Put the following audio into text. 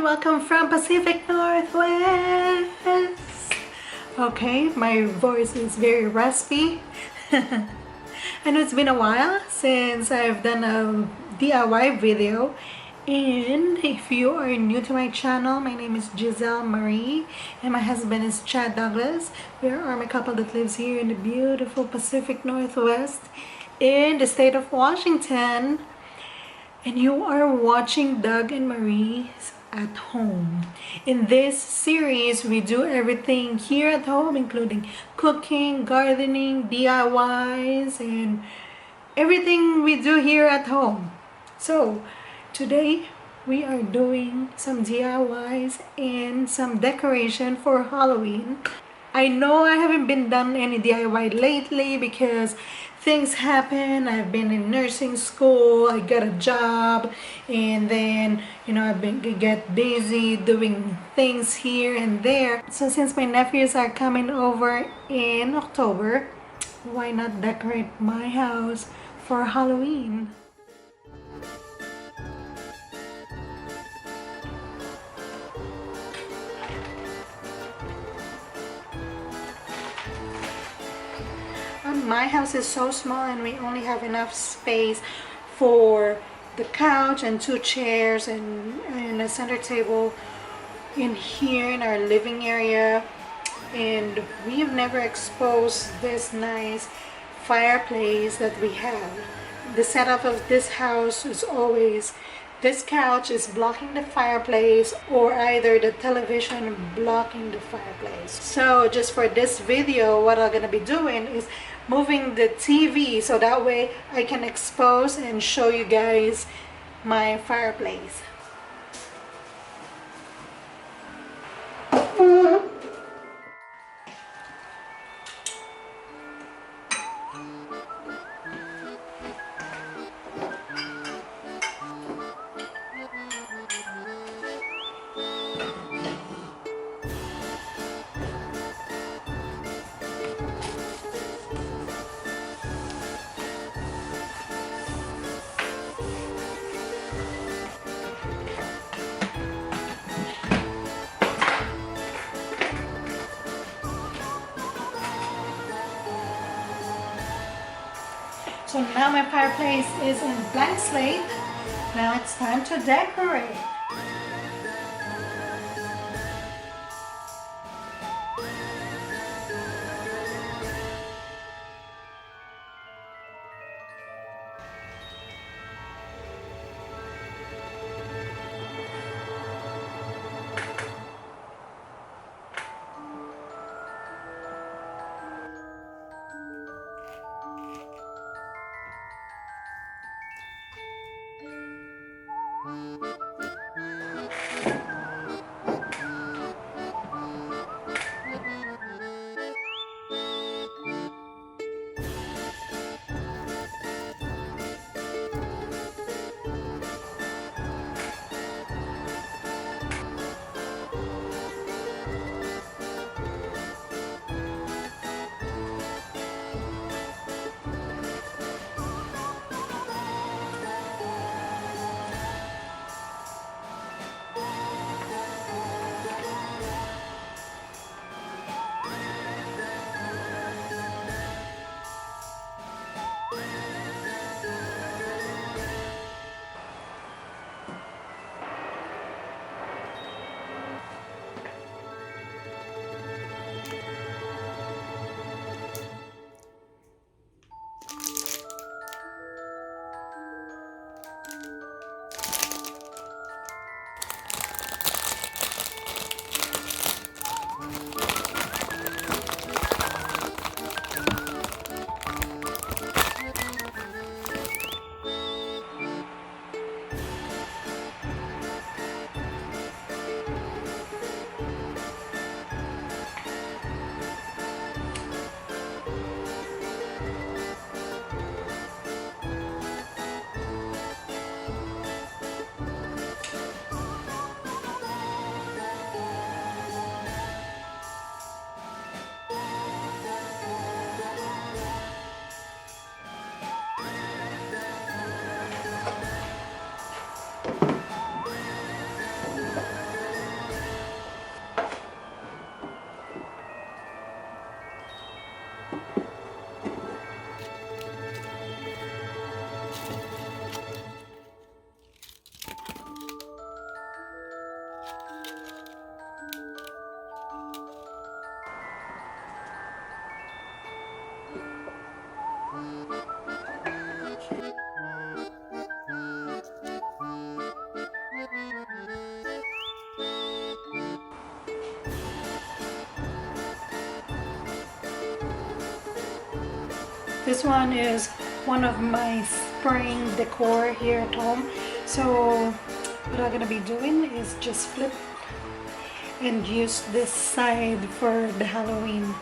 welcome from Pacific Northwest. Okay, my voice is very raspy. I know it's been a while since I've done a DIY video. And if you are new to my channel, my name is Gizle Marie and my husband is Chad Douglas. We are a couple that lives here in the beautiful Pacific Northwest in the state of Washington. And you are watching Doug and Marie at Home. In this series, we do everything here at home, including cooking, gardening, DIYs, and everything we do here at home. So today we are doing some DIYs and some decoration for Halloween. I know I haven't been done any DIY lately because things happen. I've been in nursing school, I got a job, and then I've been get busy doing things here and there. So since my nephews are coming over in October, why not decorate my house for Halloween? My house is so small and we only have enough space for the couch and 2 chairs and a center table in here in our living area, and we have never exposed this nice fireplace that we have. The setup of this house is always this couch is blocking the fireplace or either the television blocking the fireplace. So just for this video, what I'm gonna be doing is moving the TV so that way I can expose and show you guys my fireplace. So now my fireplace is in blank slate. Now it's time to decorate. This one is one of my spring decor here at home. So what I'm gonna be doing is just flip and use this side for the Halloween